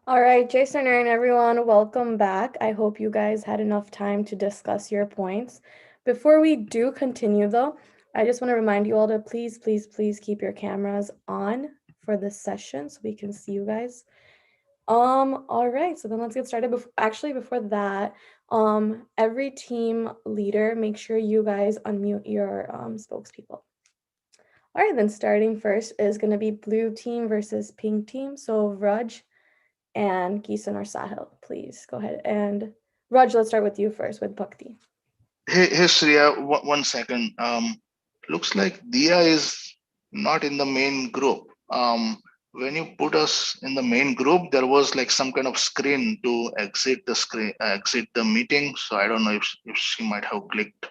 All right, Jason and everyone, welcome back. I hope you guys had enough time to discuss your points. Before we do continue, though, I just want to remind you all to please, please, please keep your cameras on for this session so we can see you guys. All right, so then let's get started. Before that, every team leader, make sure you guys unmute your spokespeople. All right, then starting first is going to be blue team versus pink team. So Raj and Gisan or Sahil, please go ahead. And Raj, let's start with you first with Bhakti. Hey, Shreya, one second. Looks like Dia is not in the main group. When you put us in the main group, there was like some kind of screen to exit the meeting. So I don't know if she might have clicked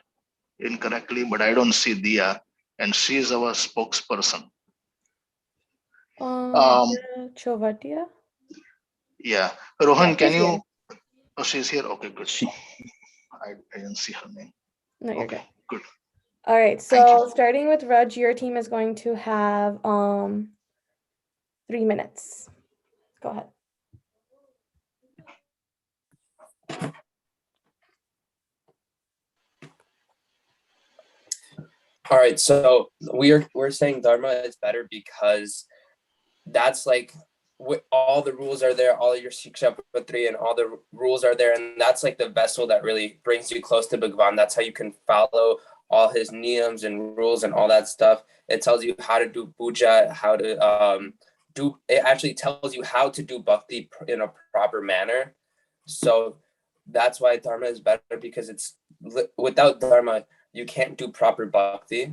incorrectly, but I don't see Dia, and she is our spokesperson. Um, Chovatia? yeah, Yeah, Rohan, can she's you? here. Oh, she's here. Okay, good. She, I didn't see her name. No, you're Okay, good. good. All right, Thank you. so starting with Raj, your team is going to have 3 minutes. Go ahead. all right, so we're saying Dharma is better because that's like all the rules are there, all your Shiksha3 and all the rules are there, and that's like the vessel that really brings you close to Bhagavan. That's how you can follow all his niyams and rules and all that stuff. It tells you how to do puja, how to do. It actually tells you how to do bhakti in a proper manner. So that's why Dharma is better because it's without Dharma you can't do proper bhakti.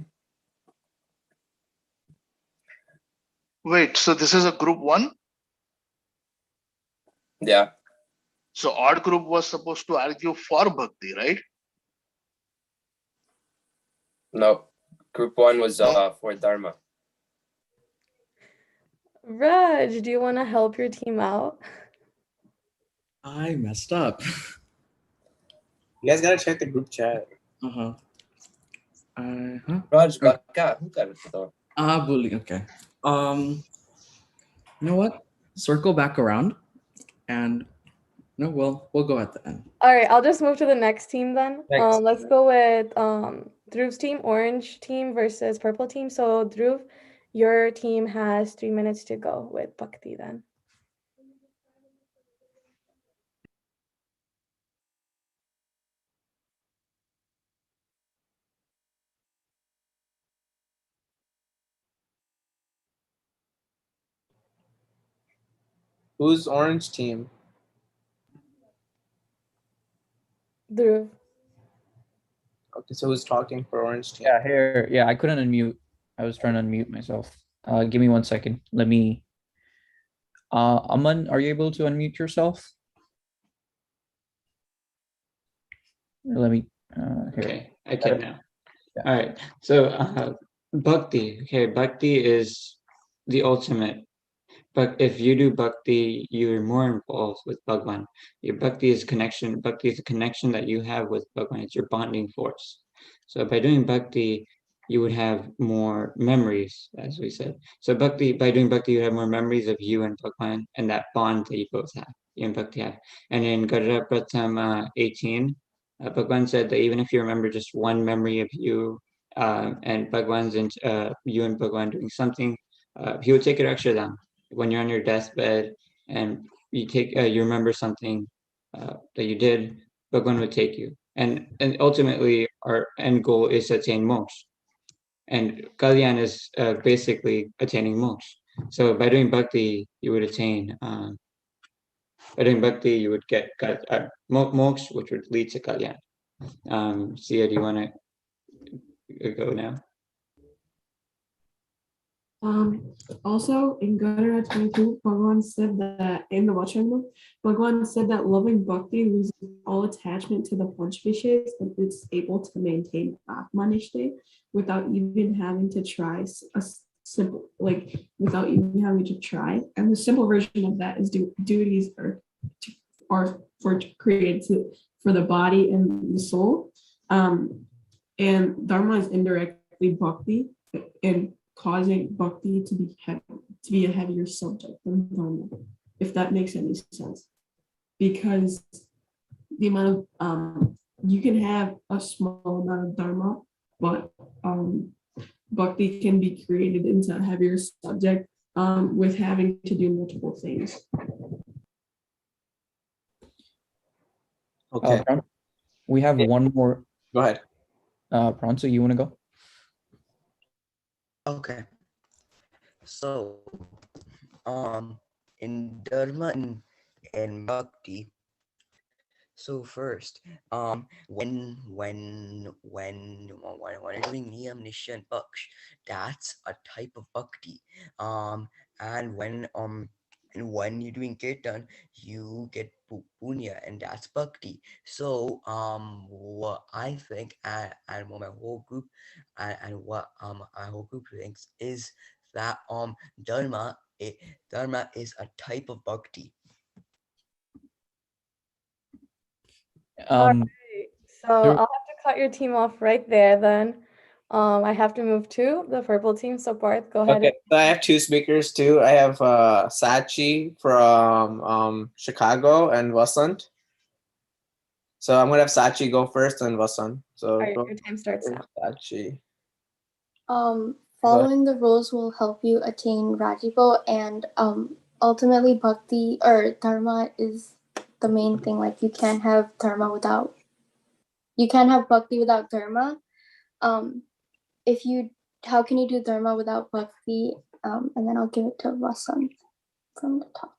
Wait, so this is a group one? Yeah. So odd group was supposed to argue for bhakti, right? No. Group 1 was No. for Dharma. Raj, do you want to help your team out? I messed up. You guys gotta check the group chat. Uh-huh. Raj, Okay. baka, who got it though? Bully. Okay. You know what? Circle back around, and no, we'll go at the end. All right, I'll just move to the next team then. Next. Let's go with Dhruv's team, orange team versus purple team. So Dhruv, your team has 3 minutes to go with Bhakti then. Who's orange team? Dhruv. Okay, so who's talking for orange team? Yeah, here. Yeah, I couldn't unmute. I was trying to unmute myself. Give me 1 second. Let me. Aman, are you able to unmute yourself? Let me. Here. Okay, I can now. Yeah. All right. So bhakti. Okay, bhakti is the ultimate. But if you do bhakti, you're more involved with Bhagwan. Your bhakti is connection. Bhakti is a connection that you have with Bhagwan. It's your bonding force. So by doing bhakti, you would have more memories, as we said. So bhakti, by doing bhakti, you have more memories of you and Bhagwan and that bond that you both have, you and bhakti have. And in Gadara Pratham 18, Bhagwan said that even if you remember just one memory of you and Bhagwan's you and Bhagwan doing something, he would take it extra down when you're on your deathbed and you remember something that you did, Bhagwan would take you. And ultimately, our end goal is to attain moksha. And Kalyan is basically attaining moksha. So by doing bhakti, you would attain. By doing bhakti, you would get moksha, which would lead to Kalyan. Sia, do you want to go now? Also, in Gadara 22, Bhagwan said that in the Vachanam, Bhagwan said that loving bhakti loses all attachment to the Panchvishas and it's able to maintain Atmanishte without even having to try a simple, like without even having to try. And the simple version of that is duties are for created for the body and the soul. And Dharma is indirectly bhakti and causing bhakti to be a heavier subject than dharma. if that makes any sense. Because the amount of you can have a small amount of dharma, but bhakti can be created into a heavier subject with having to do multiple things. Okay, Pran, we have one more. go ahead. Pran, so you want to go? Okay. So, in Dharma and Bhakti. So first, when you're doing Niyam, Nisha, and Paksh, that's a type of Bhakti. And when you're doing Kirtan, you get Punya, and that's Bhakti. So, what I think, and what my whole group, and what my whole group thinks is that Dharma, Dharma is a type of Bhakti. All Um, right. So I'll have to cut your team off right there then. I have to move to the purple team. So Barth, go ahead. Okay, so I have two speakers too. I have Sachi from Chicago and Vasant. So I'm gonna have Sachi go first and Vasant. So All right, go your time starts now. Sachi. Following the rules will help you attain Rajivo, and ultimately Bhakti or Dharma is the main thing. Like you can't have Bhakti without Dharma. How can you do Dharma without Bhakti? And then I'll give it to Vasant from the top.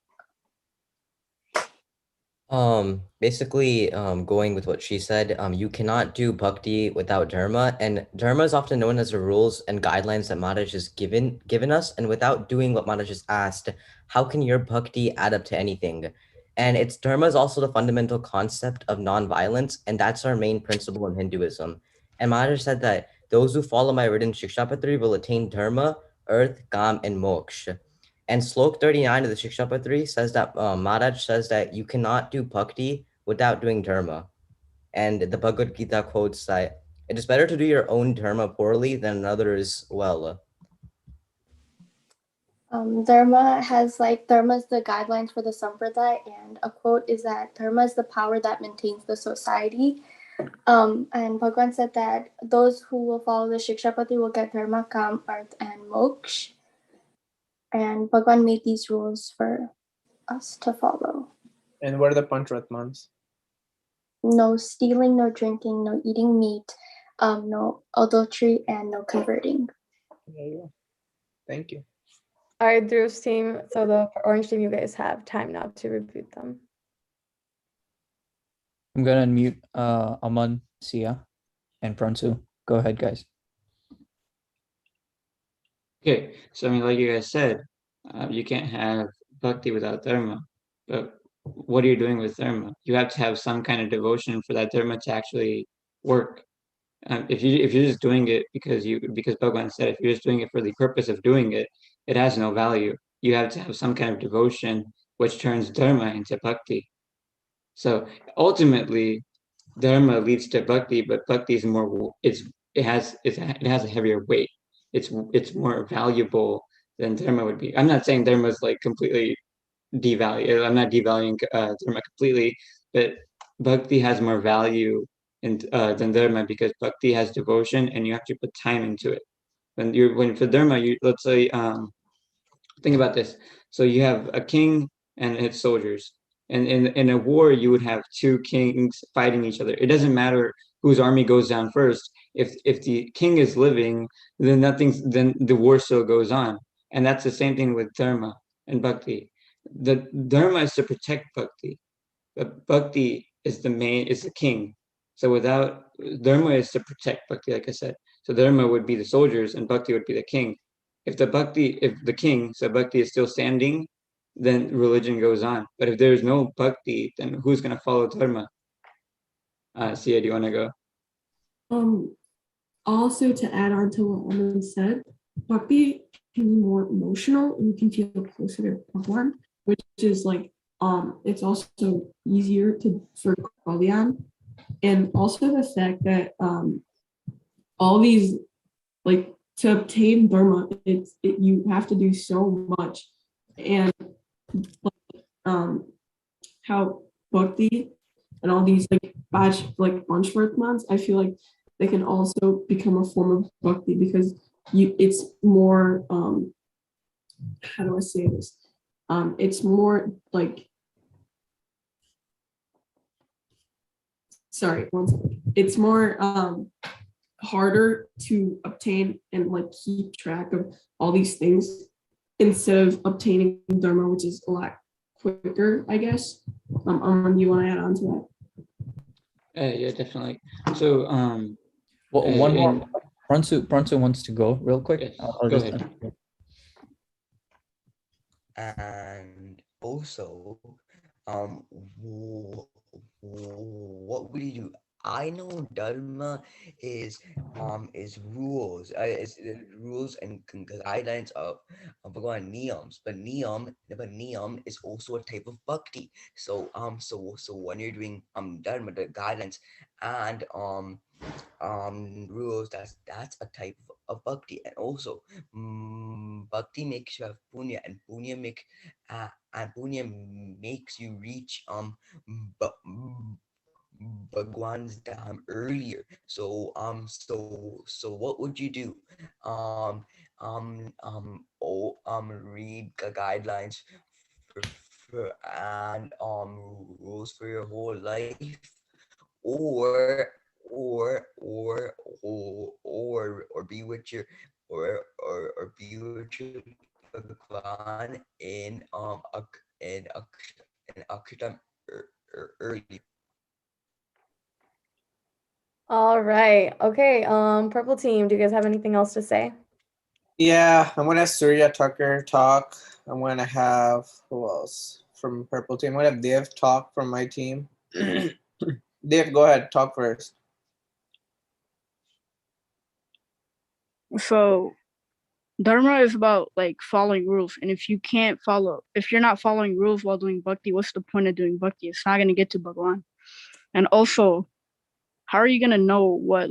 Basically, going with what she said, you cannot do bhakti without dharma, and dharma is often known as the rules and guidelines that Maharaj has given us. And without doing what Maharaj just asked, how can your bhakti add up to anything? And it's dharma is also the fundamental concept of non-violence, and that's our main principle in Hinduism. And Maharaj said that those who follow my written Shikshapatri will attain dharma, earth, kam, and moksha. And Slok 39 of the Shikshapatri says that Maharaj says that you cannot do bhakti without doing dharma. And the Bhagavad Gita quotes that it is better to do your own dharma poorly than another's well. Dharma is the guidelines for the sampradaya, and a quote is that Dharma is the power that maintains the society. And Bhagwan said that those who will follow the Shikshapati will get Dharma, Kam, Arth, and Moksha. And Bhagwan made these rules for us to follow. And what are the Panchratmans? No stealing, no drinking, no eating meat, no adultery, and no converting. There you go. Thank you. All right, Dhruv's team. So the orange team, you guys have time now to repeat them. I'm gonna unmute Aman, Sia, and Pransu. Go ahead, guys. Okay, so I mean, like you guys said, you can't have bhakti without dharma. But what are you doing with dharma? You have to have some kind of devotion for that dharma to actually work. If you're just doing it because Bhagwan said, if you're just doing it for the purpose of doing it, it has no value. You have to have some kind of devotion, which turns dharma into bhakti. So ultimately, dharma leads to bhakti, but bhakti is more. It has a heavier weight. It's more valuable than dharma would be. I'm not saying dharma is like completely devalued. I'm not devaluing dharma completely, but bhakti has more value than dharma because bhakti has devotion and you have to put time into it. When for dharma, let's say think about this. So you have a king and its soldiers. And in a war, you would have two kings fighting each other. It doesn't matter whose army goes down first. If the king is living, then the war still goes on. And that's the same thing with dharma and bhakti. The dharma is to protect bhakti, but bhakti is the king. So without dharma is to protect bhakti, like I said. So dharma would be the soldiers and bhakti would be the king. If the king, so bhakti is still standing, then religion goes on. But if there's no bhakti, then who's going to follow dharma? Sia, do you want to go? Also to add on to what Aman said, bhakti can be more emotional and you can feel closer to Bhagwan, which is like it's also easier for Kalyan. And also the fact that all these, like, to obtain dharma, you have to do so much, and like, how bhakti and all these like bunch months, I feel like they can also become a form of bhakti because it's more how do I say this? It's more like sorry, one second. It's more harder to obtain and like keep track of all these things instead of obtaining dharma, which is a lot quicker, I guess. You want to add on to that? Yeah, definitely. So, Well, one more. in, Pransu wants to go real quick. yes, I'll go just. ahead. And also, what would you do? I know dharma is rules, rules and guidelines of Bhagwan niyams, but niyam is also a type of bhakti. So when you're doing dharma, the guidelines and rules, that's a type of bhakti. And also bhakti makes you have punya, and punya makes you reach Bhagwan's dham earlier. So what would you do? Read guidelines and rules for your whole life, or or be with your or be with your Bhagwan in Aksham early. All right. Okay. Purple team, do you guys have anything else to say? Yeah, I'm gonna have Surya Tucker talk. I'm gonna have who else from Purple Team? I'm gonna have Dev talk from my team. Dev, go ahead, talk first. So dharma is about like following rules, and if you're not following rules while doing bhakti, what's the point of doing bhakti? It's not going to get to Bhagwan. And also, how are you going to know what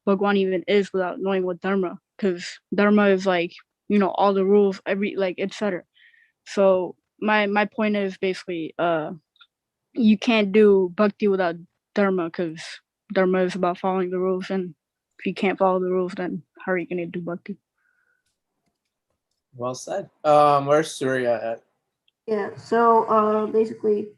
Bhagwan even is without knowing what dharma? Because dharma is like all the rules, every like etc. So my point is basically you can't do bhakti without dharma, because dharma is about following the rules, and if you can't follow the rules, then how are you going to do bhakti? Well said. Where's Surya at? Yeah, so basically,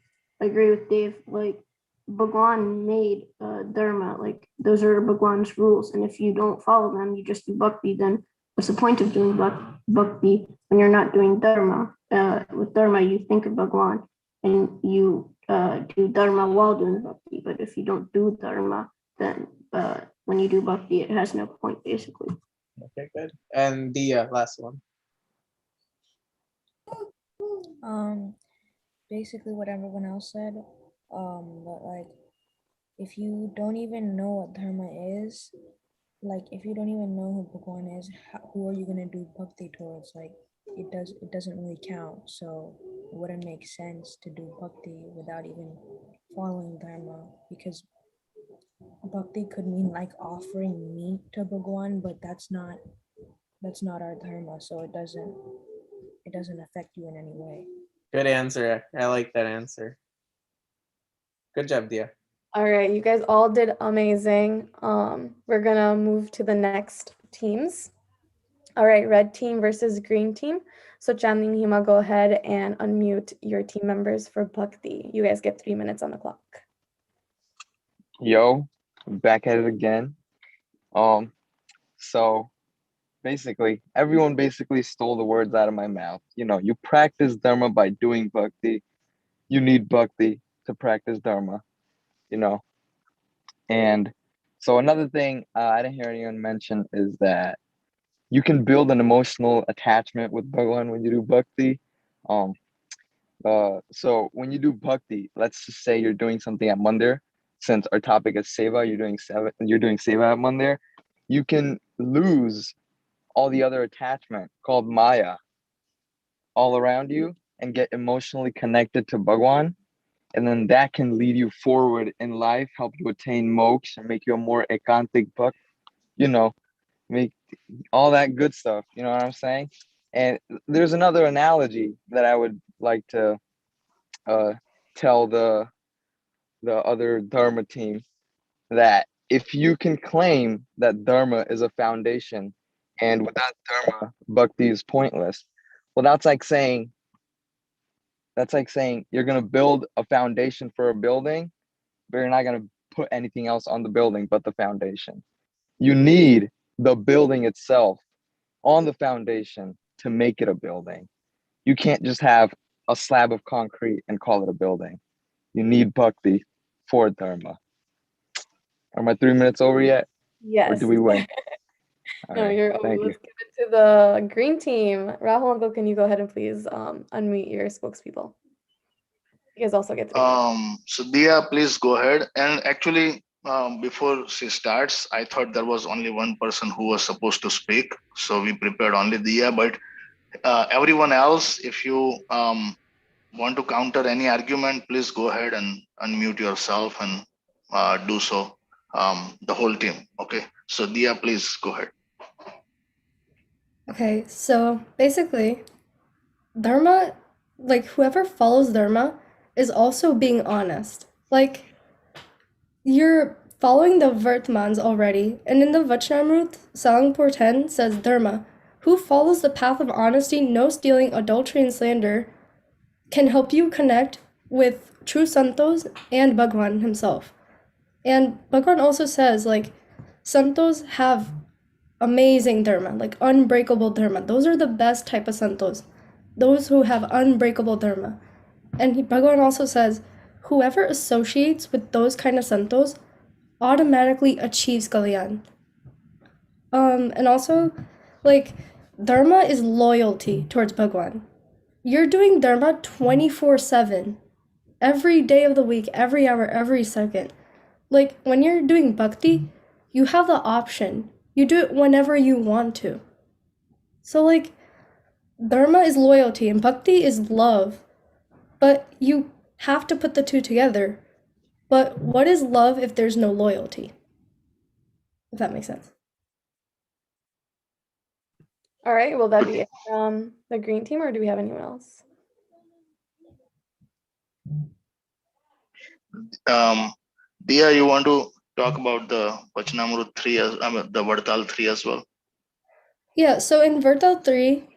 I agree with Dave. Like, Bhagwan made dharma, like, those are Bhagwan's rules. And if you don't follow them, you just do bhakti, then what's the point of doing bhakti when you're not doing dharma? With dharma, you think of Bhagwan and you do dharma while doing bhakti. But if you don't do dharma, then when you do bhakti, it has no point, basically. Okay, good. And the last one. Basically what everyone else said. But like, if you don't even know what dharma is, like if you don't even know who Bhagwan is, who are you gonna do bhakti towards? Like, it doesn't really count. So it wouldn't make sense to do bhakti without even following dharma, because bhakti could mean like offering meat to Bhagwan, but that's not our dharma. So it doesn't affect you in any way. Good answer. I like that answer. Good job, Dia. All right, you guys all did amazing. We're gonna move to the next teams. All right, red team versus green team. So Chandni and Hima, go ahead and unmute your team members for Bhakti. You guys get 3 minutes on the clock. Yo, back at it again. So basically, everyone basically stole the words out of my mouth. You know, you practice dharma by doing bhakti. You need bhakti to practice dharma, you know. And so another thing I didn't hear anyone mention is that you can build an emotional attachment with Bhagwan when you do bhakti. So when you do bhakti, let's just say you're doing something at mandir. Since our topic is seva, you're doing seva at mandir. You can lose all the other attachment called maya all around you and get emotionally connected to Bhagwan. And then that can lead you forward in life, help you attain moksha, and make you a more ekantik bhakt, you know, make all that good stuff. You know what I'm saying? And there's another analogy that I would like to tell the other Dharma team that if you can claim that Dharma is a foundation and without Dharma, Bhakti is pointless, well, that's like saying you're gonna build a foundation for a building, but you're not gonna put anything else on the building but the foundation. You need the building itself on the foundation to make it a building. You can't just have a slab of concrete and call it a building. You need Bhakti for Dharma. Are my 3 minutes over yet? Or Yes. do we win? No, right, you're over. thank you. Let's give it to the green team. Rahul Uncle, can you go ahead and please unmute your spokespeople? You guys also get 3 minutes. So Dia, please go ahead. And actually, before she starts, I thought there was only one person who was supposed to speak. So we prepared only Dia, but everyone else, if you want to counter any argument, please go ahead and unmute yourself and do so. The whole team. Okay. So Dia, please go ahead. Okay, so basically, Dharma, like whoever follows Dharma is also being honest. Like, you're following the Vertmans already, and in the Vachnamrut, Salangpur 10 says Dharma, who follows the path of honesty, no stealing, adultery, and slander, can help you connect with true Santos and Bhagwan himself. And Bhagwan also says, like, Santos have amazing dharma, like unbreakable dharma. Those are the best type of santos, those who have unbreakable dharma. And Bhagavan also says, whoever associates with those kind of santos automatically achieves kalyan. And also, like, dharma is loyalty towards Bhagwan. You're doing dharma 24/7, every day of the week, every hour, every second. Like, when you're doing bhakti, you have the option. You do it whenever you want to. So, like, dharma is loyalty and bhakti is love. But you have to put the two together. But what is love if there's no loyalty? If that makes sense. All right, will that be it from the green team, or do we have anyone else? Dia, you want to talk about the Vachnamrut 3 as the Vardal 3 as well? Yeah, so in Vardal 3,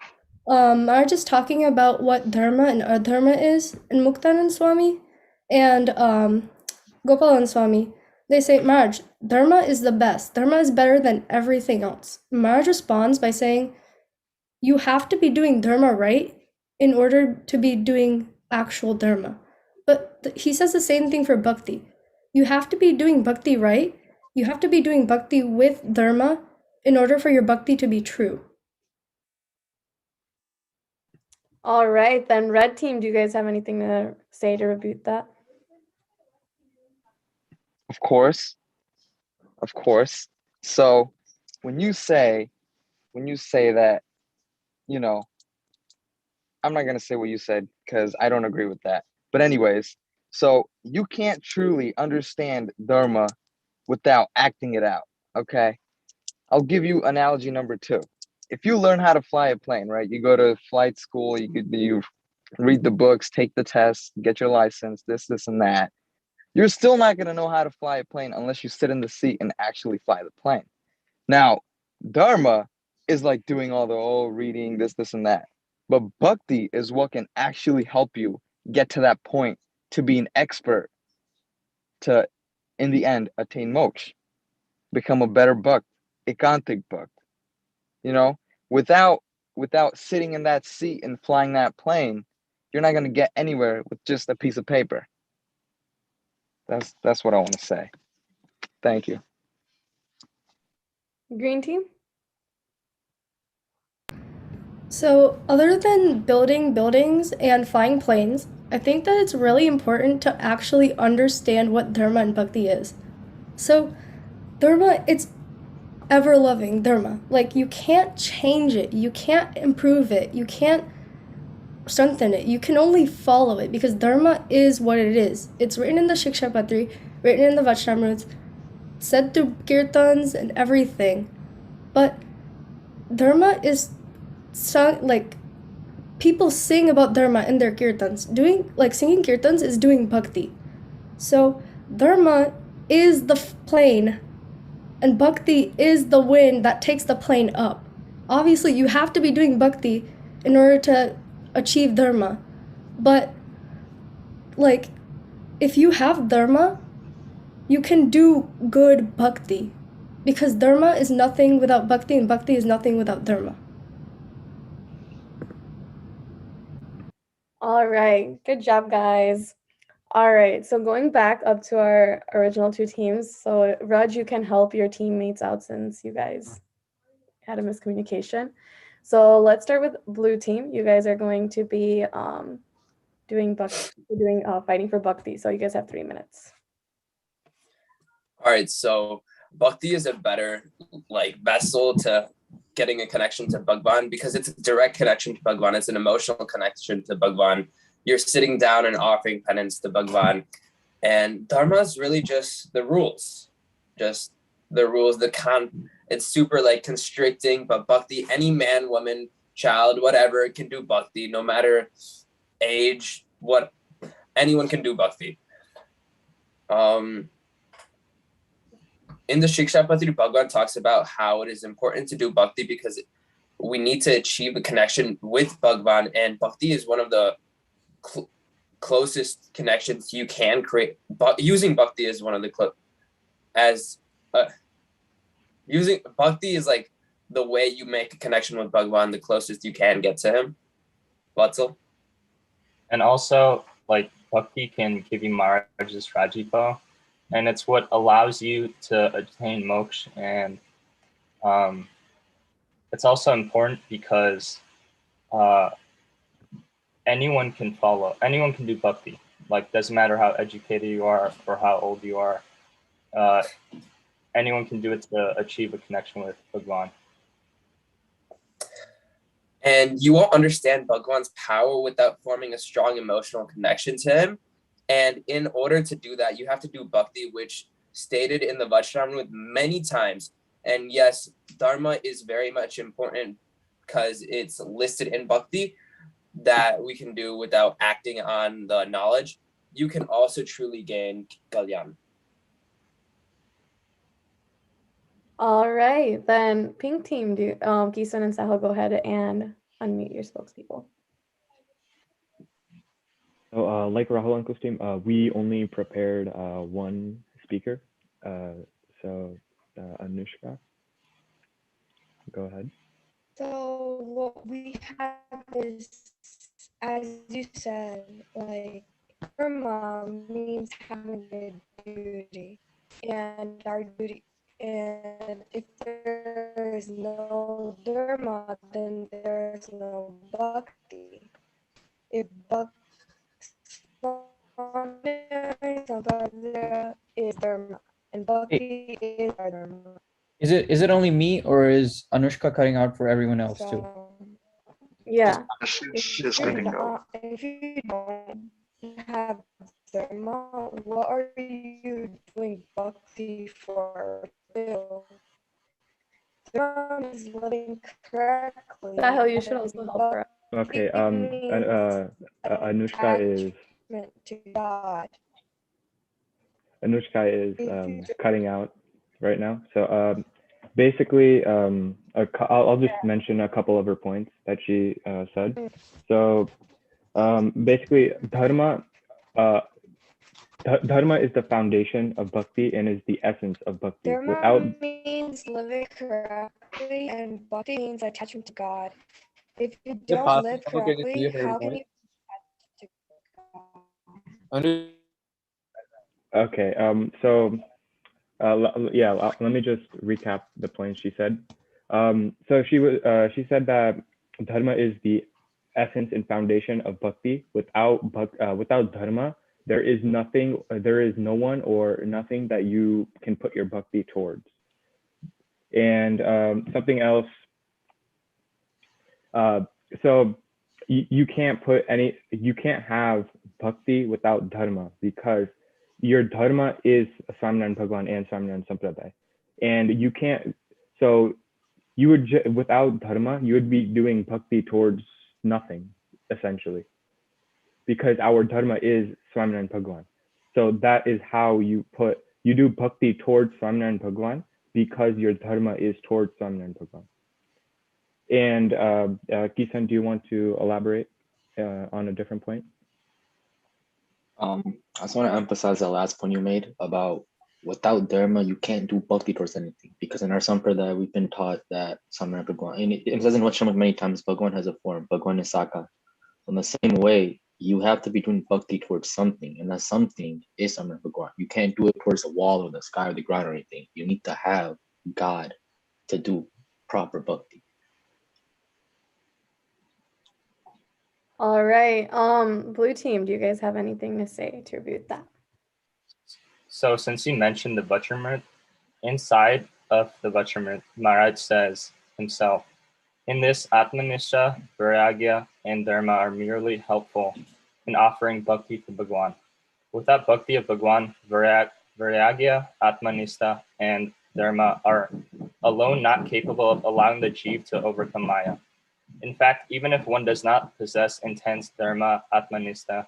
I was just talking about what dharma and adharma is, and Muktanand Swami and Gopalan Swami, they say, Maharaj, dharma is the best. Dharma is better than everything else. Maharaj responds by saying, you have to be doing dharma right in order to be doing actual dharma. But he says the same thing for bhakti. You have to be doing bhakti right. You have to be doing bhakti with dharma in order for your bhakti to be true. All right, then red team, do you guys have anything to say to rebuke that? Of course. So when you say that, you know, I'm not gonna say what you said because I don't agree with that. But anyways, so you can't truly understand dharma without acting it out. Okay. I'll give you analogy number 2. If you learn how to fly a plane, right? You go to flight school, you read the books, take the test, get your license, this and that. You're still not gonna know how to fly a plane unless you sit in the seat and actually fly the plane. Now, dharma is like doing all the reading, this and that. But bhakti is what can actually help you get to that point to be an expert to, in the end, attain moksha, become a better bhakt, ekantik bhakt. You know, without sitting in that seat and flying that plane, you're not going to get anywhere with just a piece of paper. That's what I want to say. Thank you. Green team? So, other than building buildings and flying planes, I think that it's really important to actually understand what dharma and bhakti is. So, dharma, it's ever loving dharma. Like, you can't change it, you can't improve it, you can't strengthen it. You can only follow it because dharma is what it is. It's written in the Shikshapatri, written in the Vachnamruts, said through kirtans and everything. But dharma is like people sing about dharma in their kirtans. Singing kirtans is doing bhakti. So dharma is the plane, and bhakti is the wind that takes the plane up. Obviously, you have to be doing bhakti in order to achieve dharma. But if you have dharma, you can do good bhakti, because dharma is nothing without bhakti, and bhakti is nothing without dharma. All right, good job, guys. All right, so going back up to our original two teams. So Raj, you can help your teammates out since you guys had a miscommunication. So let's start with blue team. You guys are going to be fighting for bhakti. So you guys have 3 minutes. All right, so bhakti is a better vessel to getting a connection to Bhagwan because it's a direct connection to Bhagwan. It's an emotional connection to Bhagwan. You're sitting down and offering penance to Bhagwan. And dharma is really just the rules. Just the rules, it's super constricting, but bhakti, any man, woman, child, whatever can do bhakti, no matter age, anyone can do bhakti. In the Shikshapatri, Bhagwan talks about how it is important to do bhakti because we need to achieve a connection with Bhagwan, and bhakti is one of the closest connections you can create. But using bhakti is one of the using bhakti is the way you make a connection with Bhagwan, the closest you can get to him. Vatsal? And also, bhakti can give you Maharaj's Rajipa, and it's what allows you to attain moksha. And it's also important because anyone can do bhakti. Doesn't matter how educated you are or how old you are. Anyone can do it to achieve a connection with Bhagwan. And you won't understand Bhagwan's power without forming a strong emotional connection to him. And in order to do that, you have to do bhakti, which stated in the Vajramrut many times. And yes, dharma is very much important because it's listed in bhakti that we can do without acting on the knowledge. You can also truly gain kalyan. All right, then pink team, Kisan and Sahil, go ahead and unmute your spokespeople. So, like Rahul and Ku's team, we only prepared one speaker. So, Anushka, go ahead. So what we have is, as you said, dharma means having a duty, and our duty. And if there is no dharma, then there is no bhakti. If bhakti is dharma, and bhakti is our dharma. Is it only me, or is Anushka cutting out for everyone else too? Yeah. She's cutting out. If you don't have dharma, what are you doing bhakti for? Dharma is living correctly. Sahil, you should also help her. Okay. Anushka is to God. Anushka is cutting out right now. So basically, I'll just mention a couple of her points that she said. So basically, dharma is the foundation of bhakti and is the essence of bhakti. Dharma means living correctly, and bhakti means attachment to God. If you don't live correctly, how can you attach to God? Okay. So let me just recap the points she said. So she said that dharma is the essence and foundation of bhakti. Without dharma, there is no one or nothing that you can put your bhakti towards. And something else. So you can't have bhakti without dharma, because your dharma is Swaminarayan Bhagwan and Swaminarayan Sampradaya. And you can't, so you would, without dharma, you would be doing bhakti towards nothing. essentially, because our dharma is Swaminarayan Bhagwan. So that is how you do bhakti towards Swaminarayan Bhagwan because your dharma is towards Swaminarayan Bhagwan. And Kisan, do you want to elaborate on a different point? I just want to emphasize that last point you made about without dharma, you can't do bhakti towards anything. Because in our sampradaya, we've been taught that Swaminarayan Bhagwan, and it says in Vachanamrita many times, Bhagwan has a form, Bhagwan is Saka. In the same way, you have to be doing bhakti towards something, and that something is Swaminarayan Bhagwan. You can't do it towards the wall or the sky or the ground or anything. You need to have God to do proper bhakti. All right. Blue team, do you guys have anything to say to refute that? So since you mentioned the Vachanamrita, inside of the Vachanamrita, Maharaj says himself, in this Atmanishtha, Vairagya, and Dharma are merely helpful in offering bhakti to Bhagwan. Without bhakti of Bhagwan, Vairagya, Atmanishtha, and Dharma are alone not capable of allowing the jeev to overcome Maya. In fact, even if one does not possess intense Dharma, Atmanishtha,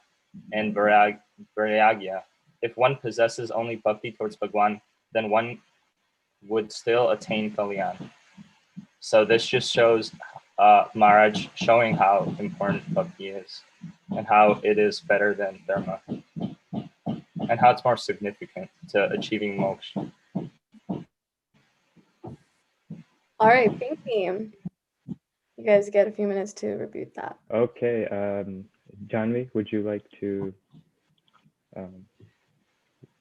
and Vairagya, if one possesses only bhakti towards Bhagwan, then one would still attain Kalyan. So this just shows Maharaj showing how important bhakti is and how it is better than Dharma and how it's more significant to achieving moksha. All right, pink team. You guys get a few minutes to refute that. Okay, Janvi, would you like to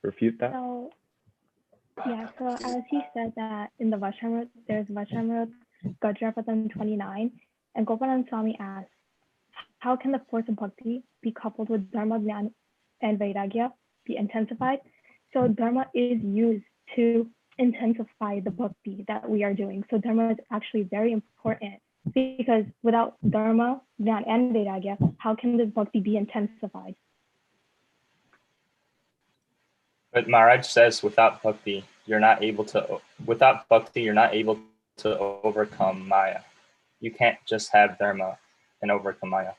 refute that? So, yeah, so as he said that in the Vachanamrita, there's Vachanamrita Gajrapatam 29, and Gopalan Swami asks, how can the force of bhakti be coupled with dharma, jnana, and vairagya be intensified? So dharma is used to intensify the bhakti that we are doing. So dharma is actually very important because without dharma, jnana, and vairagya, how can this bhakti be intensified? But Maharaj says without bhakti, you're not able to overcome Maya. You can't just have dharma and overcome Maya.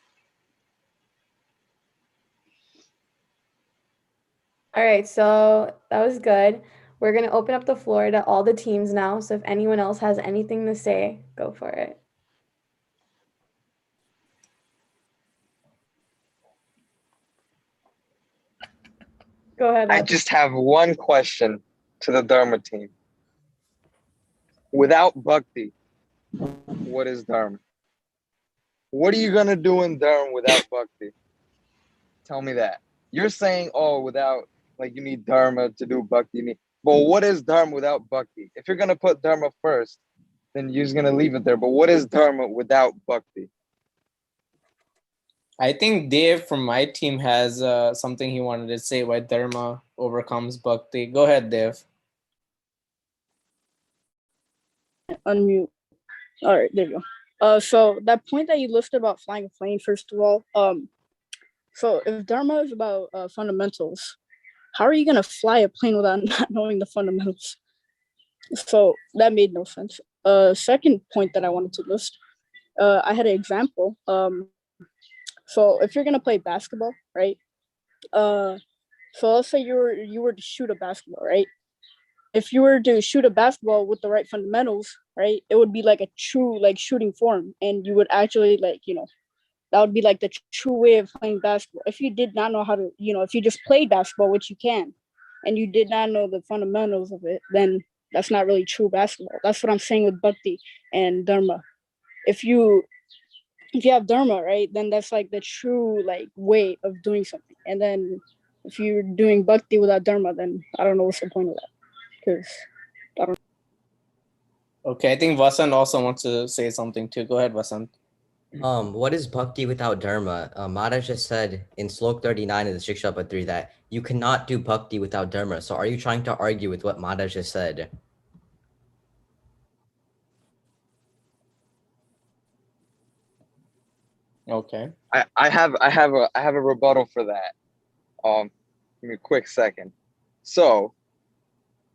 All right, so that was good. We're going to open up the floor to all the teams now. So if anyone else has anything to say, go for it. Go ahead. I just have one question to the Dharma team. Without bhakti, what is Dharma? What are you going to do in Dharma without bhakti? Tell me that. You're saying, oh, without, like, you need Dharma to do bhakti. But what is Dharma without bhakti? If you're going to put Dharma first, then you're just going to leave it there. But what is Dharma without bhakti? I think Dave from my team has something he wanted to say why dharma overcomes bhakti. Go ahead, Dave. Unmute. All right, there you go. So that point that you listed about flying a plane, first of all, so if dharma is about fundamentals, how are you gonna fly a plane without not knowing the fundamentals? So that made no sense. Second point that I wanted to list, I had an example. So if you're gonna play basketball, right? So let's say you were to shoot a basketball, right? If you were to shoot a basketball with the right fundamentals, right, it would be like a true like shooting form, and you would actually like that would be like the true way of playing basketball. If you did not know how to, if you just played basketball, which you can, and you did not know the fundamentals of it, then that's not really true basketball. That's what I'm saying with bhakti and dharma. If you have dharma, right, then that's like the true like way of doing something. And then if you're doing bhakti without dharma, then I don't know what's the point of that. Because I don't. Okay, I think Vasant also wants to say something too. Go ahead, Vasant. What is bhakti without dharma? Maharaj just said in slok 39 of the Shiksha 3 that you cannot do bhakti without dharma. So are you trying to argue with what Maharaj just said? Okay. I have a rebuttal for that. Give me a quick second. So,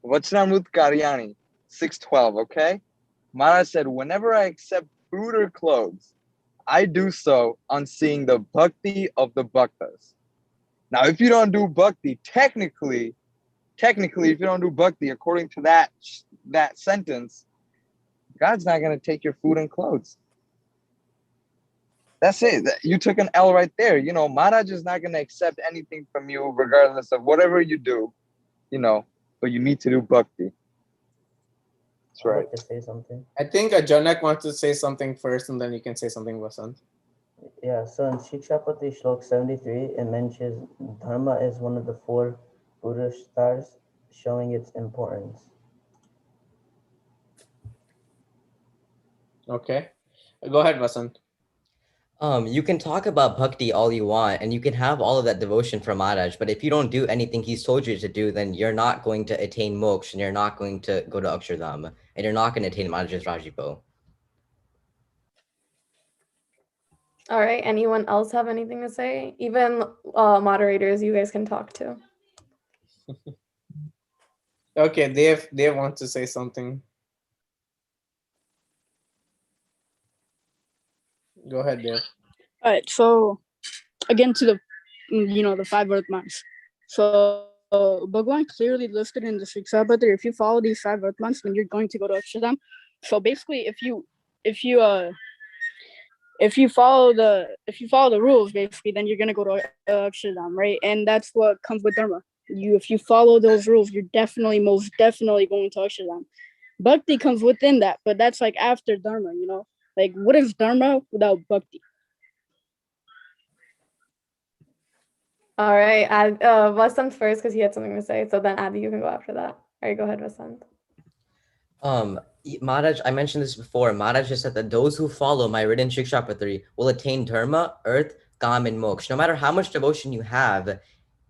Vachanamrita Karyani 612, okay? Maharaj said, whenever I accept food or clothes, I do so on seeing the bhakti of the bhaktas. Now, if you don't do bhakti, technically, if you don't do bhakti according to that sentence, God's not going to take your food and clothes. That's it. You took an L right there. You know, Maharaj is not going to accept anything from you regardless of whatever you do, you know, but you need to do bhakti. That's I'd right. like to say something. I think Janak wants to say something first, and then you can say something, Vasant. Yeah, so in Shikshapati Shlok 73, it mentions Dharma is one of the 4 Purusharthas, showing its importance. Okay. Go ahead, Vasant. You can talk about bhakti all you want, and you can have all of that devotion for Maharaj, but if you don't do anything he's told you to do, then you're not going to attain moksha, and you're not going to go to Akshardham, and you're not going to attain Maharaj's Rajipo. All right, anyone else have anything to say? Even moderators, you guys can talk too. Okay, Dave wants to say something. Go ahead, Dave. All right, so again to the the 5 Earthmans. So Bhagwan clearly listed in the Shikshabhatra, if you follow these 5 Earthmans, then you're going to go to Akshardham. So basically, if you follow the rules, basically, then you're gonna go to Akshardham, right? And that's what comes with Dharma. If you follow those rules, you're most definitely going to Akshardham. Bhakti comes within that, but that's like after Dharma, Like, what is Dharma without Bhakti? All right, Vasant first because he had something to say. So then Adi, you can go after that. All right, go ahead, Vasant. Maharaj, I mentioned this before. Maharaj just said that those who follow my written Shikshapatri will attain Dharma, Earth, Kam, and Moksha. No matter how much devotion you have,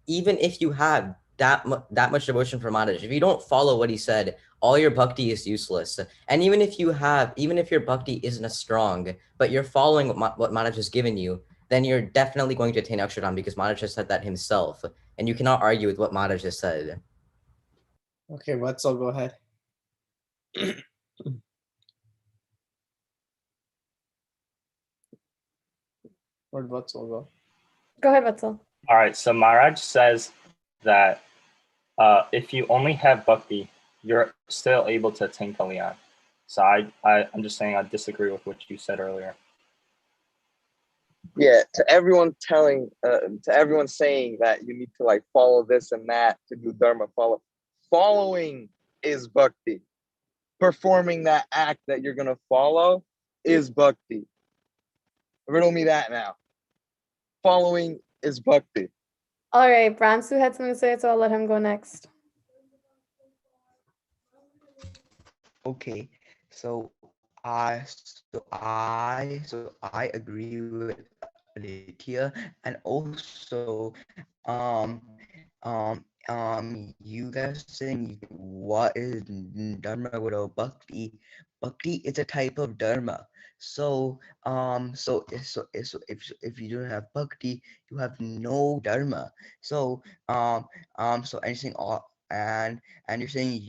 even if you have that much devotion for Maharaj, if you don't follow what he said, all your bhakti is useless. And even if your bhakti isn't as strong, but you're following what Maharaj has given you, then you're definitely going to attain Akshardham because Maharaj has said that himself. And you cannot argue with what Maharaj has said. Okay, Vatsal, go ahead. Where'd Vatsal go? Go ahead, Vatsal. All right, so Maharaj says that if you only have bhakti, you're still able to attain kalyan. So I'm just saying I disagree with what you said earlier. Yeah, to everyone saying that you need to like follow this and that to do dharma, following is bhakti. Performing that act that you're gonna follow is bhakti. Riddle me that now. Following is bhakti. All right, Bransu had something to say, so I'll let him go next. Okay, so I agree with Aditya, and also you guys saying what is dharma without bhakti? Bhakti is a type of dharma. So if you don't have bhakti, you have no dharma. So anything all and you're saying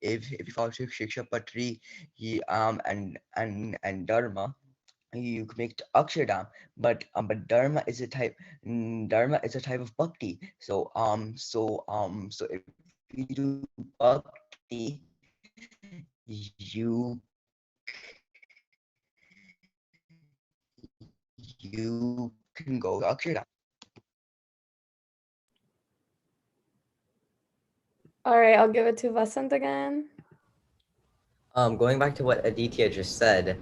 if you follow Shiksha Patri and Dharma, you can make Akshardham, but Dharma is a type of bhakti. So if you do bhakti, you can go to Akshardham. All right, I'll give it to Vasant again. Going back to what Aditya just said,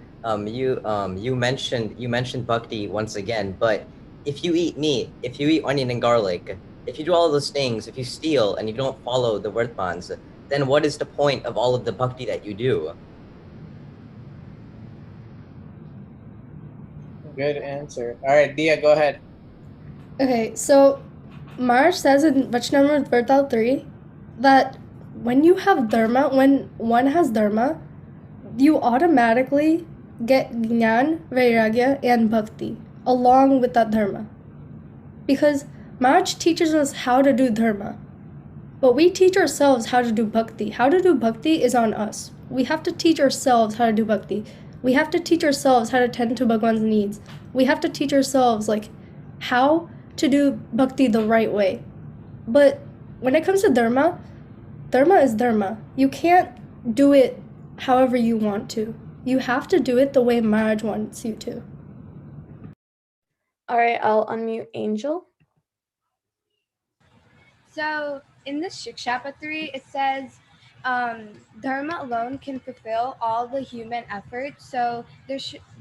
you mentioned bhakti once again, but if you eat meat, if you eat onion and garlic, if you do all of those things, if you steal and you don't follow the Vardhmans, then what is the point of all of the bhakti that you do? Good answer. All right, Dia, go ahead. Okay, so Maharaj says in Vachanamrut Vartal 3 that when you have dharma, when one has dharma, you automatically get jnana, vairagya, and bhakti along with that dharma. Because Maharaj teaches us how to do dharma, but we teach ourselves how to do bhakti. How to do bhakti is on us. We have to teach ourselves how to do bhakti. We have to teach ourselves how to tend to Bhagwan's needs. We have to teach ourselves like how to do bhakti the right way. But when it comes to dharma, dharma is dharma. You can't do it however you want to. You have to do it the way Maharaj wants you to. All right, I'll unmute Angel. So in the Shikshapatri, it says dharma alone can fulfill all the human efforts. So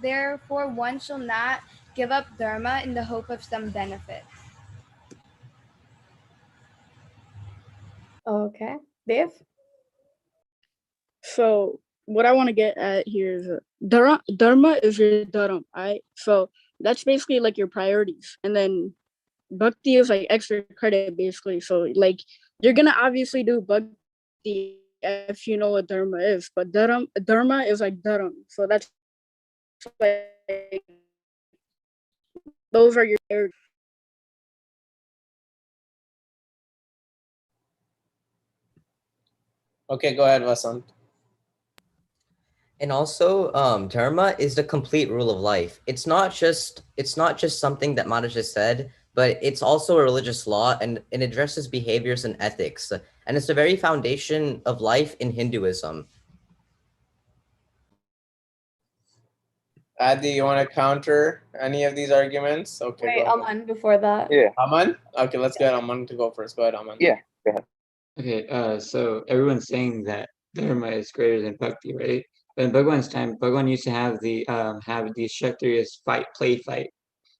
therefore, one shall not give up dharma in the hope of some benefits. Okay, Dev. So what I want to get at here is dharma is your dharam, right? So that's basically like your priorities, and then bhakti is like extra credit basically. So like you're gonna obviously do bhakti if you know what dharma is, but dharma is like dharam. So that's like those are your priorities. Okay, go ahead, Vasant. And also, dharma is the complete rule of life. It's not just something that Mata just said, but it's also a religious law, and it addresses behaviors and ethics. And it's the very foundation of life in Hinduism. Adi, you want to counter any of these arguments? Okay, Wait, go ahead. Aman before that. Yeah. Aman? Okay, let's get Aman to go first. Go ahead, Aman. Yeah. Go ahead. Okay, so everyone's saying that dharma is greater than bhakti, right? But in Bhagwan's time, Bhagwan used to have the Kshatriyas fight.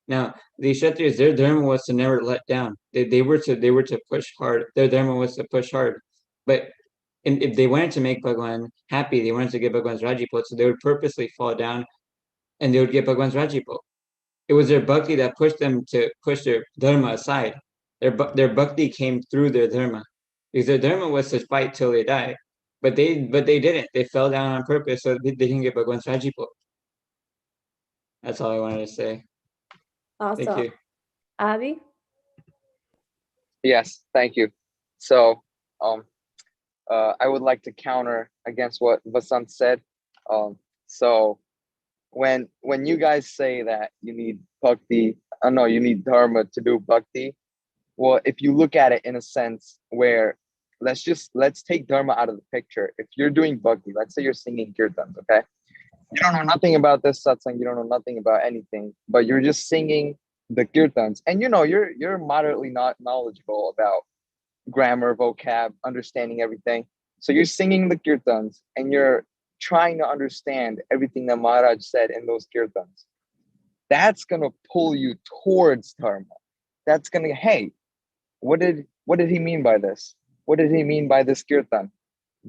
Now the Kshatriyas, their dharma was to never let down. They were to push hard. Their dharma was to push hard. But if they wanted to make Bhagwan happy, they wanted to get Bhagwan's Rajiput, so they would purposely fall down and they would get Bhagwan's Rajiput. It was their bhakti that pushed them to push their dharma aside. Their bhakti came through their dharma, because their dharma was to fight till they die, but they didn't. They fell down on purpose, so they didn't get Bhagwan's Rajiput. That's all I wanted to say. Awesome. Thank you. Adi. Yes, thank you. So, I would like to counter against what Vasant said. So when you guys say that you need bhakti, no, you need dharma to do bhakti. Well, if you look at it in a sense where let's take dharma out of the picture. If you're doing bhakti, let's say you're singing kirtans, okay? You don't know nothing about this satsang, you don't know nothing about anything, but you're just singing the kirtans, and you're moderately not knowledgeable about grammar, vocab, understanding everything. So you're singing the kirtans and you're trying to understand everything that Maharaj said in those kirtans. That's gonna pull you towards dharma. That's gonna, hey, what did he mean by this? What did he mean by this kirtan?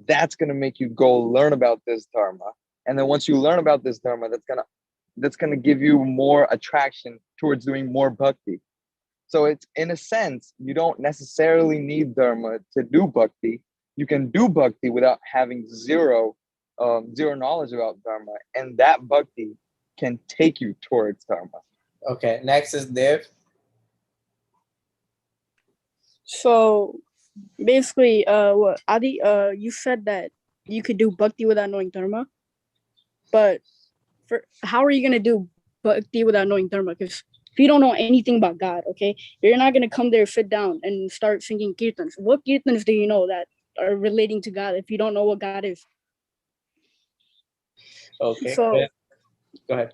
That's gonna make you go learn about this dharma. And then once you learn about this dharma, that's gonna give you more attraction towards doing more bhakti. So it's, in a sense, you don't necessarily need dharma to do bhakti. You can do bhakti without having zero knowledge about dharma, and that bhakti can take you towards dharma. Okay, next is Dev. So basically, what Adi, you said that you could do bhakti without knowing dharma, but how are you gonna do bhakti without knowing dharma? Because if you don't know anything about God, okay, you're not gonna come there, sit down, and start singing kirtans. What kirtans do you know that are relating to God if you don't know what God is? Okay, So go ahead.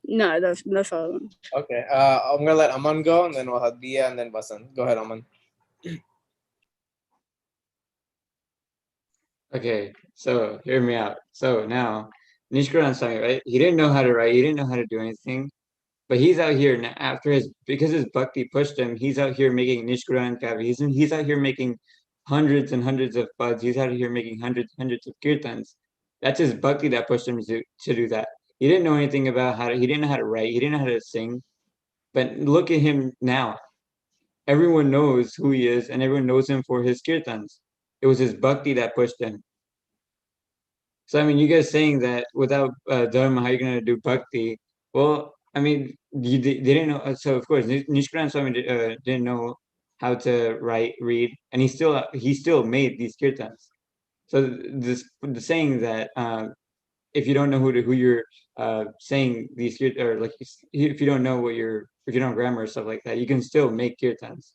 no, that's all. Okay, I'm gonna let Aman go, and then we'll have Dia, and then Vasant. Go ahead, Aman. Okay, so hear me out. So now, Nishkaran Swami, right? He didn't know how to write. He didn't know how to do anything. But he's out here now after because his bhakti pushed him. He's out here making Nishkaran Kavi. He's out here making hundreds and hundreds of pads. He's out here making hundreds of kirtans. That's his bhakti that pushed him to do that. He didn't know anything about he didn't know how to write. He didn't know how to sing. But look at him now. Everyone knows who he is, and everyone knows him for his kirtans. It was his bhakti that pushed him. So I mean, you guys saying that without dharma, how are you gonna do bhakti? Well, I mean, they didn't know. So of course, Nishkaran Swami didn't know how to write, read, and he still made these kirtans. So the saying that if you don't know who you're saying these or like if you don't know what if you don't know grammar or stuff like that, you can still make kirtans.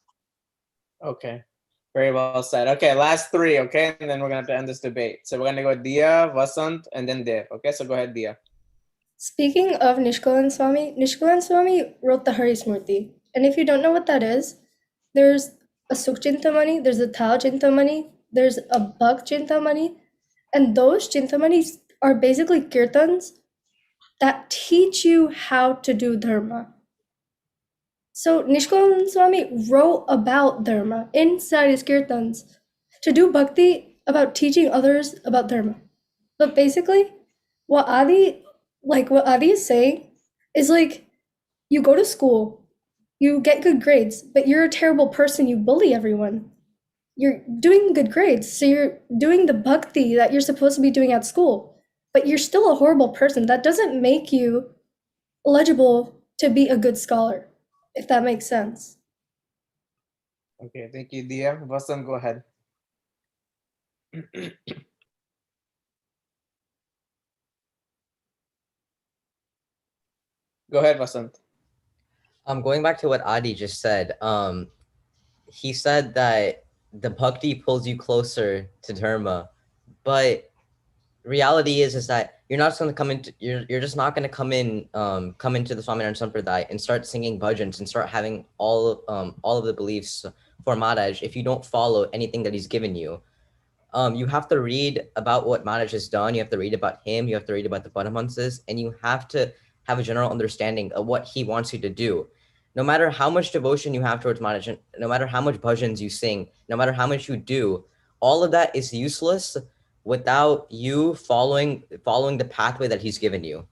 Okay. Very well said. Okay, last three, okay? And then we're gonna have to end this debate. So we're gonna go Dia, Vasant, and then Dev. Okay, so go ahead, Dia. Speaking of Nishkalan Swami wrote the Harismurti. And if you don't know what that is, there's a Sukh Chintamani, there's a Tal Chintamani, there's a Bhakt Chintamani, and those Chintamanis are basically kirtans that teach you how to do dharma. So Nishkalan Swami wrote about dharma inside his kirtans to do bhakti about teaching others about dharma. But basically, what Adi is saying is like, you go to school, you get good grades, but you're a terrible person, you bully everyone. You're doing good grades, so you're doing the bhakti that you're supposed to be doing at school, but you're still a horrible person. That doesn't make you eligible to be a good scholar, if that makes sense. Okay, thank you, Dia. Vasant, go ahead. Go ahead, Vasant. Going back to what Adi just said, he said that the bhakti pulls you closer to dharma, but reality is that you're not just going to come into you're just not going to come into the Swaminarayan Sampradaya and start singing bhajans and start having all of the beliefs for Maharaj if you don't follow anything that he's given you. You have to read about what Maharaj has done. You have to read about him. You have to read about the Paramahansas, and you have to have a general understanding of what he wants you to do. No matter how much devotion you have towards Maharaj, no matter how much bhajans you sing, no matter how much you do, all of that is useless without you following the pathway that he's given you.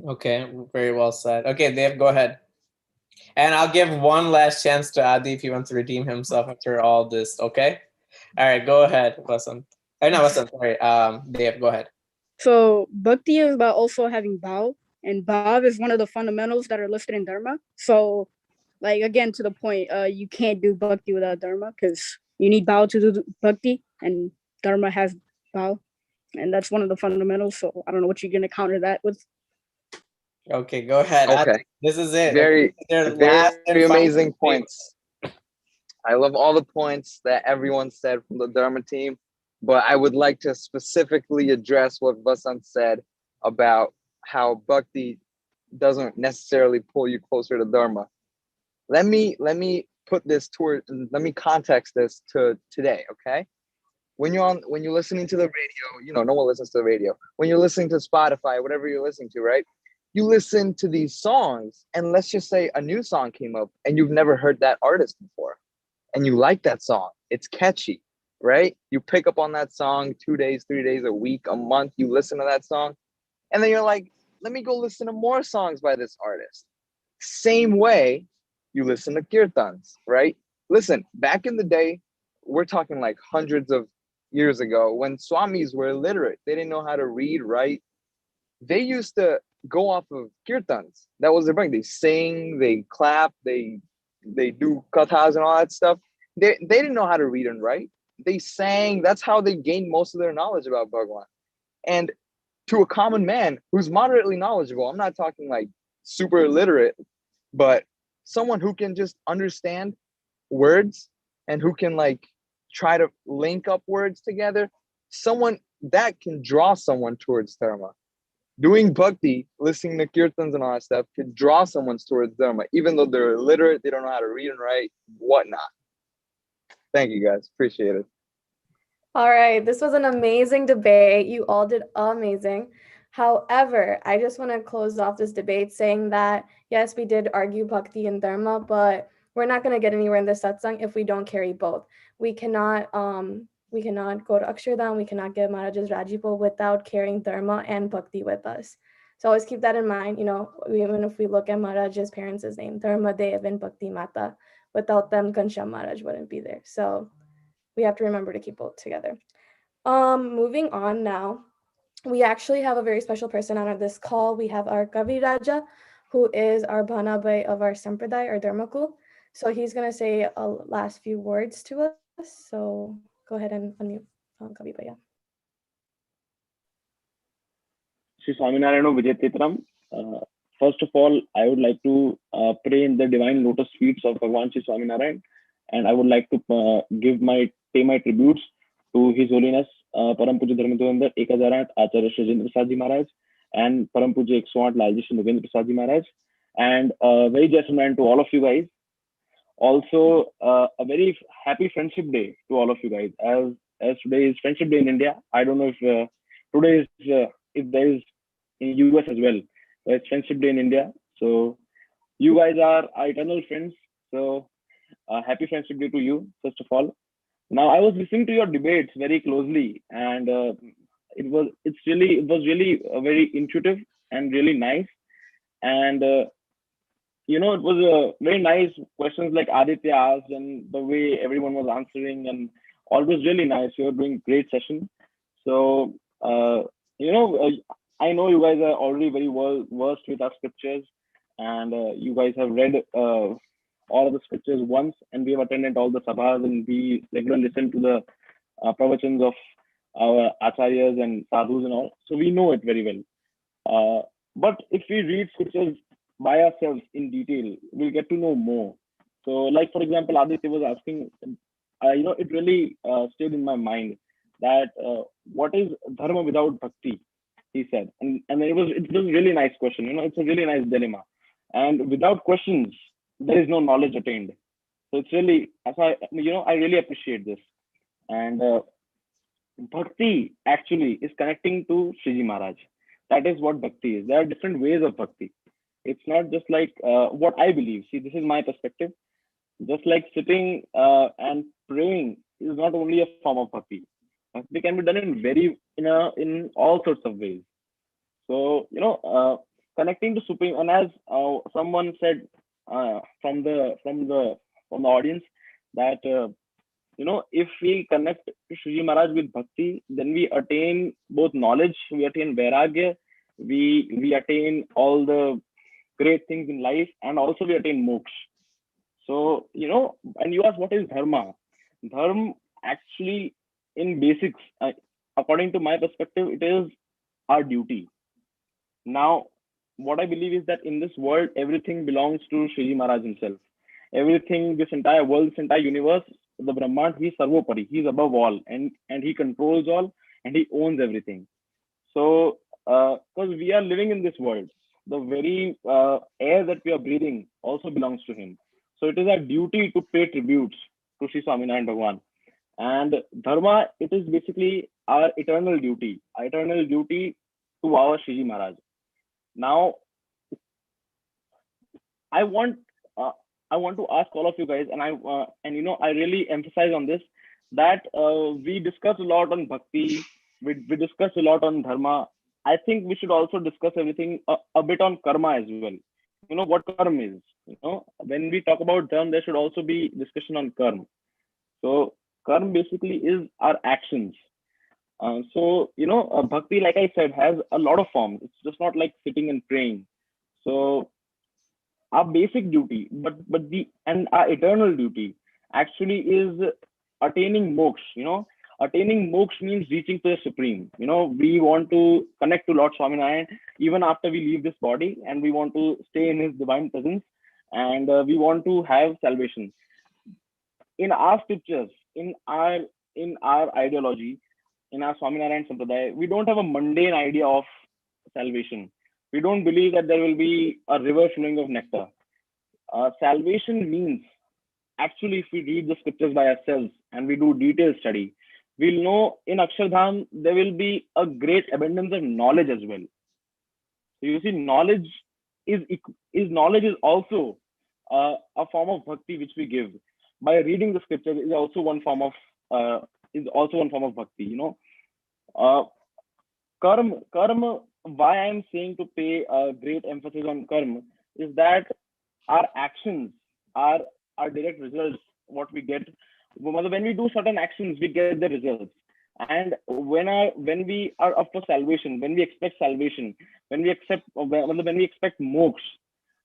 Okay, very well said. Okay, Dev, go ahead. And I'll give one last chance to Adi if he wants to redeem himself after all this, okay? All right, go ahead, Vasant. No, Vasant, sorry. Dev, go ahead. So bhakti is about also having bhav, and bhav is one of the fundamentals that are listed in dharma. So, like again to the point, you can't do bhakti without dharma because you need bhav to do bhakti, and dharma has bhav, and that's one of the fundamentals. So I don't know what you're gonna counter that with. Okay, go ahead. Okay. Adi, this is it. Very, Their last and very final amazing debate. points. I love all the points that everyone said from the Dharma team, but I would like to specifically address what Vasant said about how bhakti doesn't necessarily pull you closer to Dharma. Let me put this let me context this to today, okay? When you're listening to the radio, no one listens to the radio. When you're listening to Spotify, whatever you're listening to, right? You listen to these songs, and let's just say a new song came up and you've never heard that artist before, and you like that song. It's catchy, right? You pick up on that song 2 days, 3 days, a week, a month, you listen to that song, and then you're like, let me go listen to more songs by this artist. Same way you listen to kirtans, right? Listen, back in the day, we're talking like hundreds of years ago, when swamis were illiterate, they didn't know how to read, write. They used to go off of kirtans. That was their thing. They sing, they clap, they do kathas and all that stuff. They didn't know how to read and write. They sang. That's how they gained most of their knowledge about Bhagwan. And to a common man who's moderately knowledgeable, I'm not talking like super illiterate, but someone who can just understand words and who can like try to link up words together, someone that can draw someone towards dharma. Doing bhakti, listening to kirtans and all that stuff could draw someone towards dharma, even though they're illiterate, they don't know how to read and write, whatnot. Thank you guys, appreciate it. All right, this was an amazing debate. You all did amazing. However, I just want to close off this debate saying that, yes, we did argue bhakti and dharma, but we're not going to get anywhere in this satsang if we don't carry both. We cannot go to Akshardham, we cannot get Maharaj's Rajipal without carrying dharma and bhakti with us. So always keep that in mind. Even if we look at Maharaj's parents' name, Dharma Dev and Bhakti Mata, without them, Ghanshyam Maharaj wouldn't be there. So we have to remember to keep both together. Moving on now, we actually have a very special person on this call. We have our Kavi Raja, who is our Bhanabhai of our Sampradaya, our Dharmakul. So he's going to say a last few words to us. So go ahead and unmute Kavi Bhaiya. Sri Swaminarayan Vijayatetram. First of all, I would like to pray in the divine lotus feet of Bhagwan Sri Swaminarayan, and I would like to pay my tributes to His Holiness Param Puja Dharmadhurandhar 1008 Acharya Shri Rajendra Prasad Ji Maharaj and Param Puja 108 Lalji Shri Nugendra Prasad Ji Maharaj, and very gentleman to all of you guys. Also, a very happy Friendship Day to all of you guys. As today is Friendship Day in India. I don't know if today is if there is in US as well. It's Friendship Day in India. So you guys are our eternal friends. So happy Friendship Day to you, first of all. Now I was listening to your debates very closely, and it was really very intuitive and really nice. And it was very nice questions like Aditya asked, and the way everyone was answering, and all was really nice. You were doing great session. So I know you guys are already very well versed with our scriptures, and you guys have read all of the scriptures once, and we have attended all the sabhas, and we regularly listen to the pravachans of our acharyas and sadhus and all. So we know it very well. But if we read scriptures by ourselves in detail, we'll get to know more. So, like for example, Aditya was asking, it really stayed in my mind that what is dharma without bhakti? He said, and it was a really nice question. It's a really nice dilemma. And without questions, there is no knowledge attained. So it's really, I really appreciate this. And bhakti actually is connecting to Sriji Maharaj. That is what bhakti is. There are different ways of bhakti. It's not just like what I believe. See, this is my perspective. Just like sitting and praying is not only a form of bhakti. Bhakti can be done in all sorts of ways. So connecting to Supreme, and as someone said from the audience that if we connect to Sriji Maharaj with bhakti, then we attain both knowledge, we attain vairagya, we attain all the great things in life, and also we attain moksha. So and you ask what is dharma? Dharma actually, in basics, according to my perspective, it is our duty. Now, what I believe is that in this world, everything belongs to Sriji Maharaj himself. Everything, this entire world, this entire universe, the Brahman, he's Sarvopari, he's above all, and he controls all, and he owns everything. So, because we are living in this world, the very air that we are breathing also belongs to him. So it is our duty to pay tributes to Sri Swaminarayan Bhagwan. And dharma, it is basically our eternal duty to our Sriji Maharaj. Now, I want to ask all of you guys, and I really emphasize on this that we discuss a lot on bhakti, we discuss a lot on dharma. I think we should also discuss everything a bit on karma as well. What karma is. When we talk about dharma, there should also be discussion on karma. So karma basically is our actions. Bhakti, like I said, has a lot of forms. It's just not like sitting and praying. So our basic duty, but our eternal duty actually is attaining moksha. Attaining moksha means reaching to the supreme. We want to connect to Lord Swaminarayan even after we leave this body, and we want to stay in his divine presence, and we want to have salvation. In our scriptures, in our ideology, in our Swaminarayan Sampradaya, we don't have a mundane idea of salvation. We don't believe that there will be a river flowing of nectar. Salvation means, actually, if we read the scriptures by ourselves and we do detailed study, we'll know in Akshardham there will be a great abundance of knowledge as well. So you see, knowledge is also a form of bhakti which we give. By reading the scriptures is also one form of bhakti. Karma. Why I'm saying to pay a great emphasis on karma is that our actions are our direct results. What we get when we do certain actions, we get the results. And when we are up for salvation, when we expect salvation, when we expect moksha,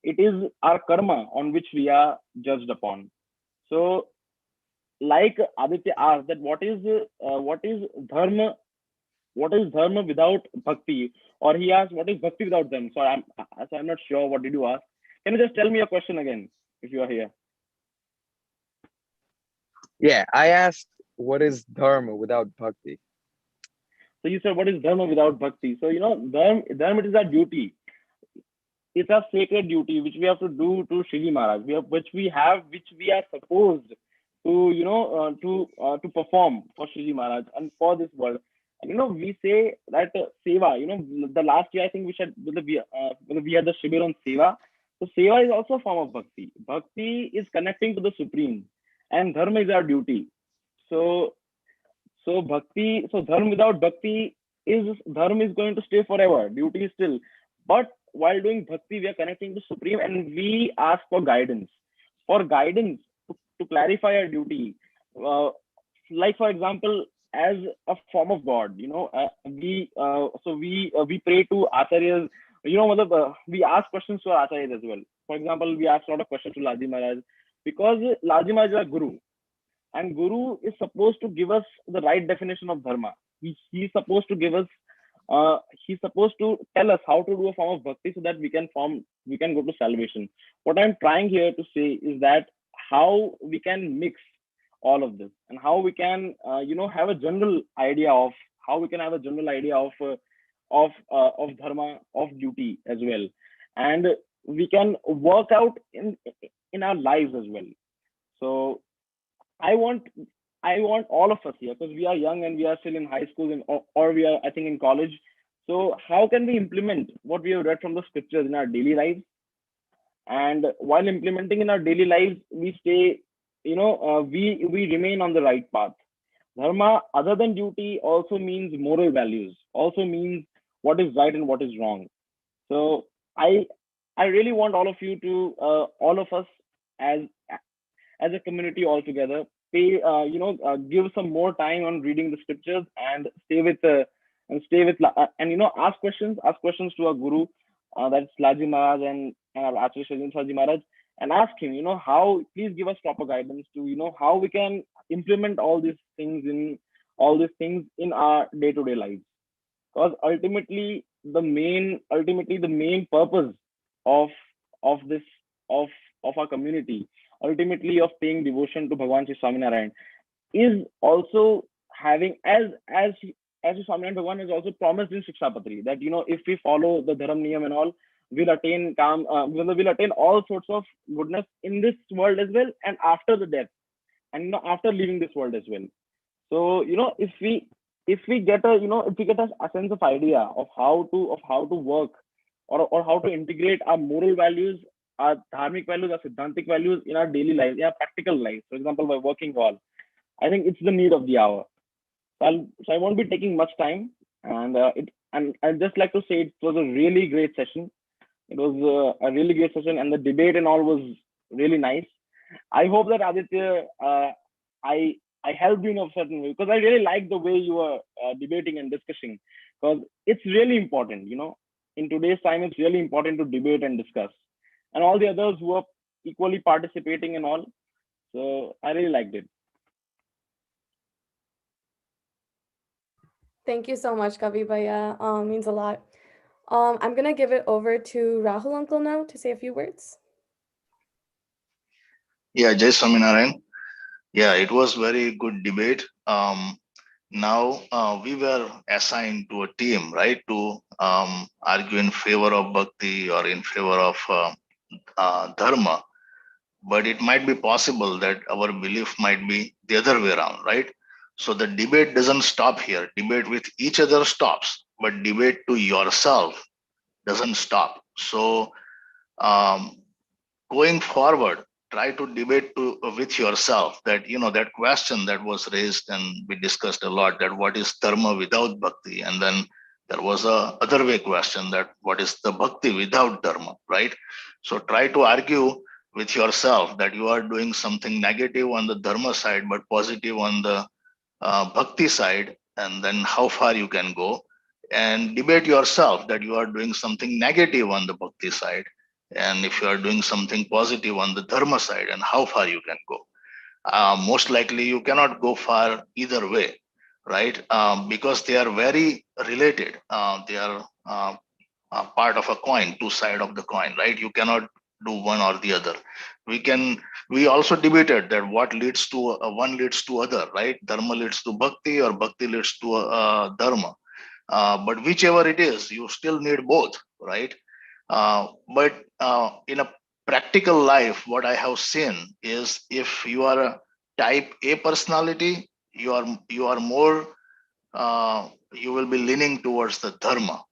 it is our karma on which we are judged upon. So, like Aditya asked, that what is dharma? what is dharma without bhakti, or he asked what is bhakti without them. I'm not sure. What did you ask? Can you just tell me your question again if you are here? Yeah, I asked what is dharma without bhakti. So you said what is dharma without bhakti. So dharma is our duty. It's a sacred duty which we have to do to Shri Maharaj. Which we are supposed to to perform for Shri Maharaj and for this world. And we say that Seva. The last year I think we said we had the Shibir on Seva. So Seva is also a form of bhakti. Bhakti is connecting to the Supreme, and dharma is our duty. So dharma without bhakti dharma is going to stay forever. Duty is still. But while doing bhakti, we are connecting to Supreme, and we ask for guidance. For guidance to clarify our duty. Like for example, as a form of God, we pray to acharyas. We ask questions to our acharyas as well. For example, we ask a lot of questions to Laji Maharaj because Laji Maharaj is our guru. And guru is supposed to give us the right definition of dharma. He's supposed to give us he's supposed to tell us how to do a form of bhakti so that we can go to salvation. What I'm trying here to say is that how we can mix all of this, and how we can have a general idea of dharma, of duty as well, and we can work out in our lives as well. So I want all of us here, because we are young and we are still in high school, or we are, I think, in college. So how can we implement what we have read from the scriptures in our daily lives? And while implementing in our daily lives, we stay, we remain on the right path. Dharma, other than duty, also means moral values, also means what is right and what is wrong. So I really want all of you to, all of us as a community all together, give some more time on reading the scriptures, and ask questions to our guru, that's Laji Maharaj and our Acharya Shri Saji Maharaj, and ask him, please give us proper guidance to, how we can implement all these things in our day-to-day lives. Because ultimately the main purpose of this of our community, ultimately of paying devotion to Bhagwan Shri Swaminarayan, is also having, as Swaminarayan Bhagwan has also promised in Shikshapatri, that if we follow the Dharam Niyam and all, we'll attain all sorts of goodness in this world as well, and after the death, and after leaving this world as well. So if we get a sense of idea of how to work, or how to integrate our moral values, our dharmic values, our siddhantic values in our daily life, in our practical life, for example, by working all, I think it's the need of the hour. So I won't be taking much time, and I'd just like to say it was a really great session. It was a really great session, and the debate and all was really nice. I hope that Aditya, I helped you in a certain way, because I really like the way you were debating and discussing, because it's really important, in today's time, it's really important to debate and discuss, and all the others who are equally participating and all. So I really liked it. Thank you so much, Kavi Bhaiya. Means a lot. I'm gonna give it over to Rahul Uncle now to say a few words. Yeah, Jai Swaminarayan. Yeah, it was very good debate. Now we were assigned to a team, right, to argue in favor of bhakti or in favor of dharma. But it might be possible that our belief might be the other way around, right? So the debate doesn't stop here. Debate with each other stops, but debate to yourself doesn't stop. So going forward, try to debate with yourself that, that question that was raised and we discussed a lot, that what is dharma without bhakti, and then there was a other way question, that what is the bhakti without dharma, right? So try to argue with yourself that you are doing something negative on the dharma side but positive on the bhakti side, and then how far you can go, and debate yourself that you are doing something negative on the bhakti side, and if you are doing something positive on the dharma side, and how far you can go. Most likely you cannot go far either way. right? Because they are very related. They are part of a coin, two sides of the coin, right? You cannot do one or the other. We also debated that what leads to one leads to other, right? Dharma leads to bhakti or bhakti leads to dharma. But whichever it is, you still need both, right? But in a practical life, what I have seen is if you are a type A personality, you are more you will be leaning towards the dharma.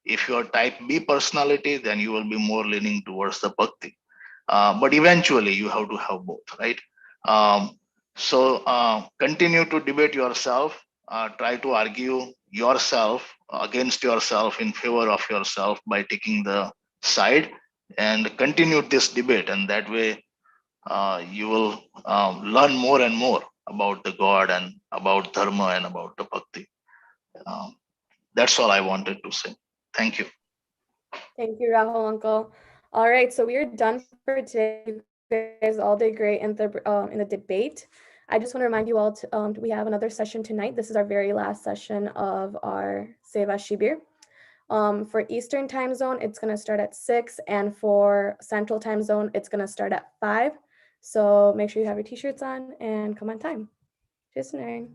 If you are type B personality, then you will be more leaning towards the bhakti. But eventually, you have to have both, right? So continue to debate yourself. Try to argue yourself against yourself in favor of yourself by taking the side, and continue this debate. And that way, you will learn more and more about the God and about dharma and about the bhakti. Um, that's all I wanted to say. Thank you. Thank you, Rahul uncle. All right, so we are done for today. You guys all did great in the debate. I just want to remind you all we have another session tonight. This is our very last session of our Seva Shibir. For Eastern time zone, it's going to start at 6, and for Central time zone, it's going to start at 5. So make sure you have your t-shirts on and come on time. Tschüss, Nern.